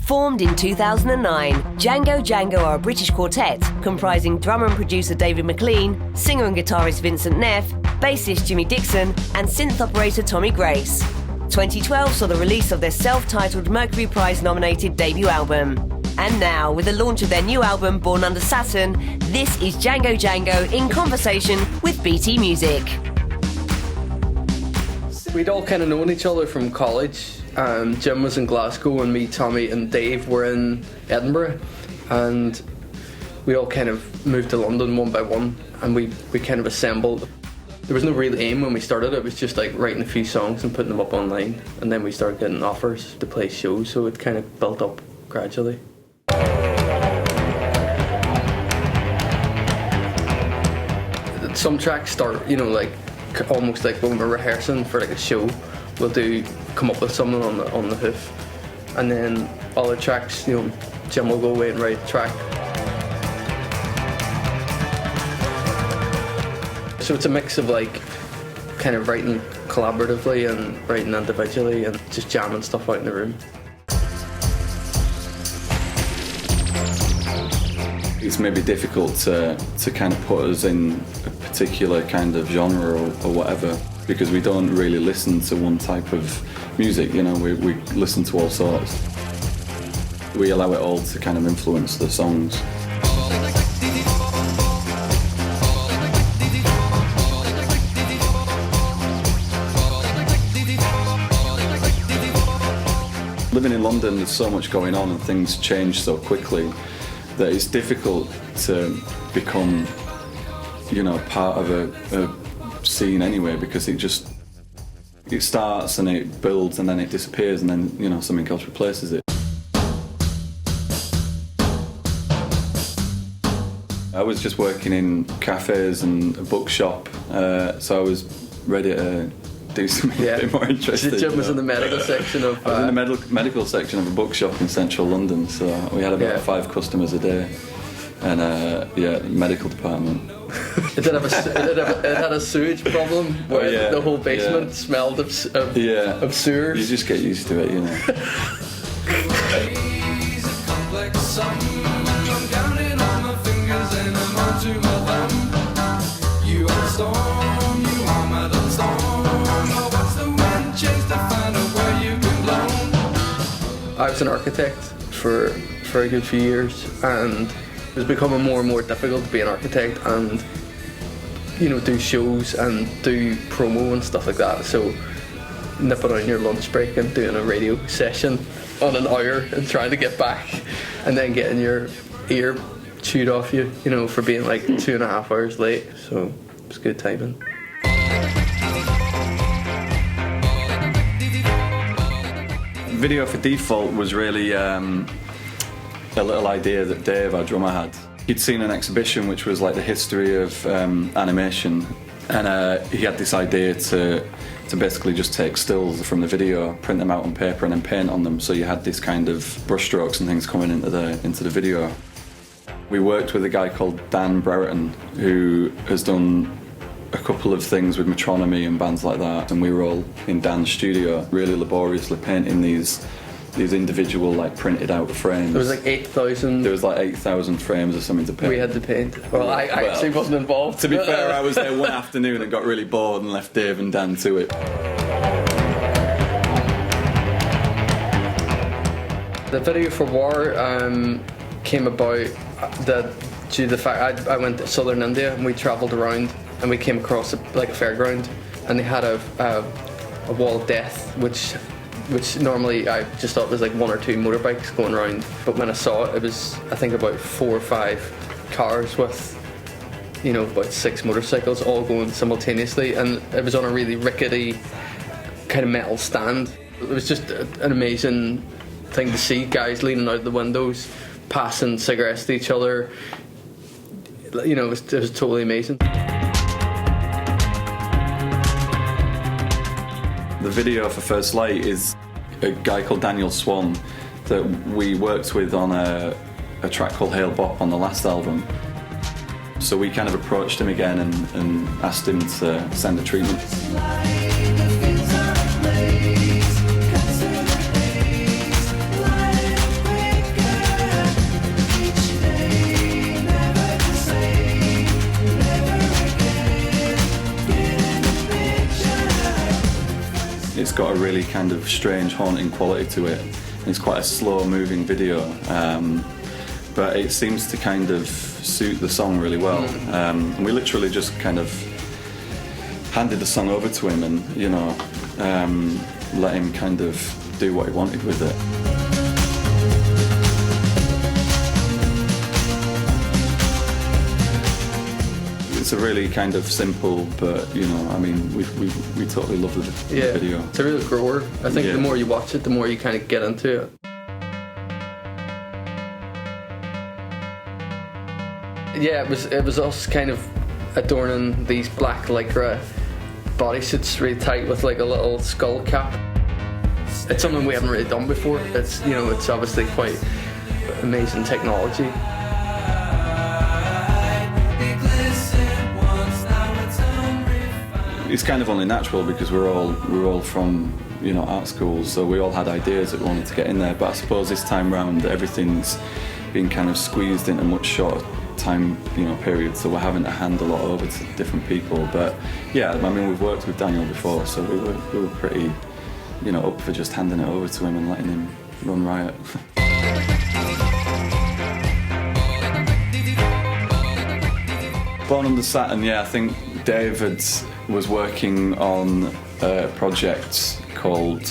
Formed in 2009, Django Django are a British quartet comprising drummer and producer David McLean, singer and guitarist Vincent Neff, bassist Jimmy Dixon, and synth operator Tommy Grace. 2012 saw the release of their self-titled Mercury Prize-nominated debut album. And now, with the launch of their new album, Born Under Saturn, this is Django Django in conversation with BT Music. We'd all kind of known each other from college. Jim was in Glasgow and me, Tommy and Dave were in Edinburgh, and we all kind of moved to London one by one, and we kind of assembled. There was no real aim when we started. It was just like writing a few songs and putting them up online, and then we started getting offers to play shows, so it kind of built up gradually. Some tracks start, you know, like almost like when we're rehearsing for like a show, we'll come up with something on the hoof, and then other tracks, you know, Jim will go away and write a track. So it's a mix of like kind of writing collaboratively and writing individually and just jamming stuff out in the room. It's maybe difficult to kind of put us in a particular kind of genre or whatever, because we don't really listen to one type of music, you know, we listen to all sorts. We allow it all to kind of influence the songs. Living in London, there's so much going on and things change so quickly that it's difficult to become, you know, part of a scene anyway, because it starts and it builds and then it disappears and then, you know, something else replaces it. I was just working in cafes and a bookshop, so I was ready to do something a bit more interesting. Jim was in the medical section of... I was in the medical section of a bookshop in central London, so we had about 5 customers a day. And medical department. It had a sewage problem where the whole basement smelled of sewers. You just get used to it, you know. I was an architect for a good few years, and it was becoming more and more difficult to be an architect and, you know, do shows and do promo and stuff like that. So nipping on your lunch break and doing a radio session on an hour and trying to get back, and then getting your ear chewed off you, you know, for being like 2.5 hours late. So it was good timing. Video for Default was really a little idea that Dave, our drummer, had. He'd seen an exhibition which was like the history of animation, and he had this idea to basically just take stills from the video, print them out on paper and then paint on them, so you had this kind of brushstrokes and things coming into the video. We worked with a guy called Dan Brereton, who has done a couple of things with Metronomy and bands like that, and we were all in Dan's studio really laboriously painting these individual like printed out frames. There was like 8,000. There was like 8,000 frames or something to paint. We had to paint. Well, I actually wasn't involved. To be fair, I was there one afternoon and got really bored and left Dave and Dan to it. The video for War came about due to the fact I went to southern India and we travelled around and we came across a fairground, and they had a wall of death which normally I just thought was like 1 or 2 motorbikes going around, but when I saw it, it was I think about 4 or 5 cars with, you know, about 6 motorcycles all going simultaneously, and it was on a really rickety kind of metal stand. It was just an amazing thing to see, guys leaning out the windows, passing cigarettes to each other. You know, it was totally amazing. The video for First Light is a guy called Daniel Swan that we worked with on a track called Hail Bop on the last album. So we kind of approached him again and asked him to send a treatment. It's got a really kind of strange, haunting quality to it. It's quite a slow-moving video, but it seems to kind of suit the song really well. And we literally just kind of handed the song over to him and, you know, let him kind of do what he wanted with it. It's a really kind of simple, but, you know, I mean, we totally love the video. It's a real grower. I think the more you watch it, the more you kind of get into it. Yeah, it was us kind of adorning these black lycra bodysuits really tight with like a little skull cap. It's something we haven't really done before. It's, you know, it's obviously quite amazing technology. It's kind of only natural because we're all from, you know, art schools, so we all had ideas that we wanted to get in there. But I suppose this time round everything's been kind of squeezed into much shorter time, you know, period. So we're having to hand a lot over to different people. But yeah, I mean, we've worked with Daniel before, so we were pretty, you know, up for just handing it over to him and letting him run riot. Born Under Saturn, yeah, I think David was working on a project called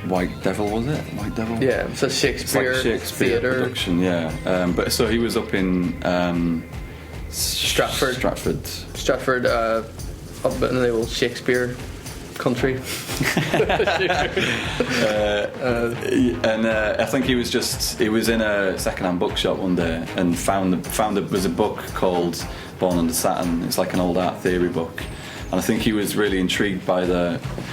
White Devil, was it? White Devil? Yeah, it's a Shakespeare, it's like Shakespeare theatre production, yeah. But so he was up in Stratford, up in the old Shakespeare country. And I think he was in a second-hand bookshop one day and found there's a book called Born Under Saturn. It's like an old art theory book, and I think he was really intrigued by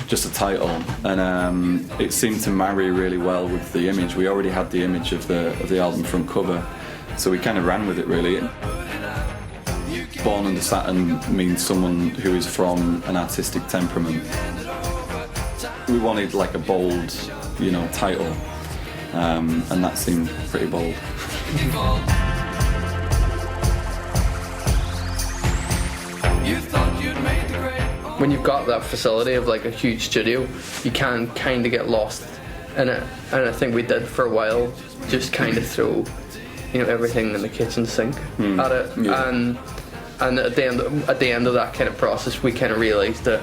just the title, and it seemed to marry really well with the image. We already had the image of the album front cover, so we kind of ran with it really. Born Under Saturn means someone who is from an artistic temperament. We wanted like a bold, you know, title, and that seemed pretty bold. When you've got that facility of like a huge studio, you can kind of get lost in it, and I think we did for a while, just kind of throw, you know, everything in the kitchen sink at it, yeah. and at the end of that kind of process, we kind of realised that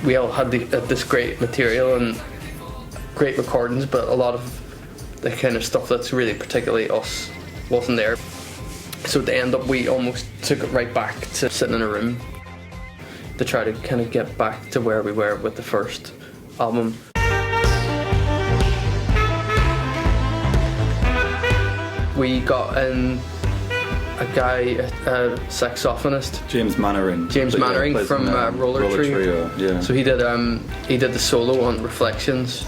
we all had this great material and great recordings, but a lot of the kind of stuff that's really particularly us wasn't there. So at the end up, we almost took it right back to sitting in a room to try to kind of get back to where we were with the first album. We got in a guy, a saxophonist, James Mannering from Roller Trio. Yeah. So he did the solo on Reflections,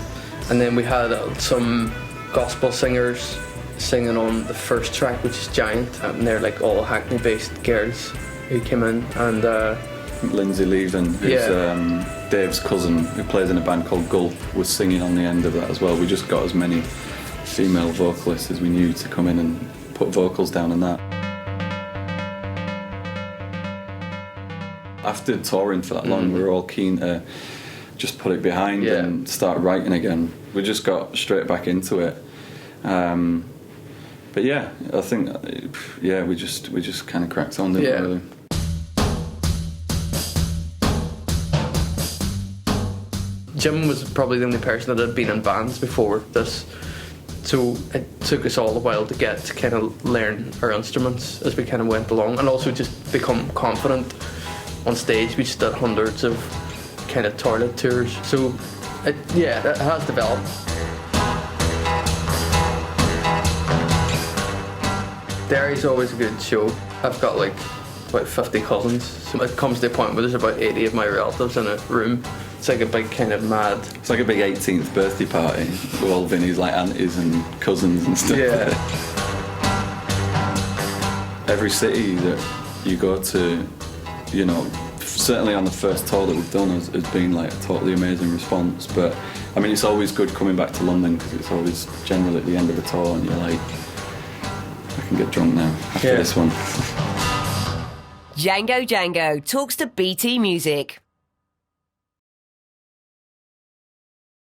and then we had some gospel singers singing on the first track, which is Giant, and they're like all Hackney-based girls who came in, and Lindsay Leven, who's Dave's cousin, who plays in a band called Gulp, was singing on the end of that as well. We just got as many female vocalists as we knew to come in and put vocals down on that. After touring for that long, we were all keen to just put it behind and start writing again. We just got straight back into it. But yeah, I think we just kind of cracked on, didn't we, really? Jim was probably the only person that had been in bands before this, so it took us all a while to get to kind of learn our instruments as we kind of went along, and also just become confident on stage. We just did hundreds of kind of toilet tours, so it has developed. Derry's always a good show. I've got like about 50 cousins, so it comes to a point where there's about 80 of my relatives in a room. It's like a big kind of mad... It's like a big 18th birthday party with all Vinny's like aunties and cousins and stuff. Yeah. Every city that you go to, you know, certainly on the first tour that we've done has been like a totally amazing response. But I mean, it's always good coming back to London because it's always generally at the end of the tour and you're like, I can get drunk now after this one. Django Django talks to BT Music.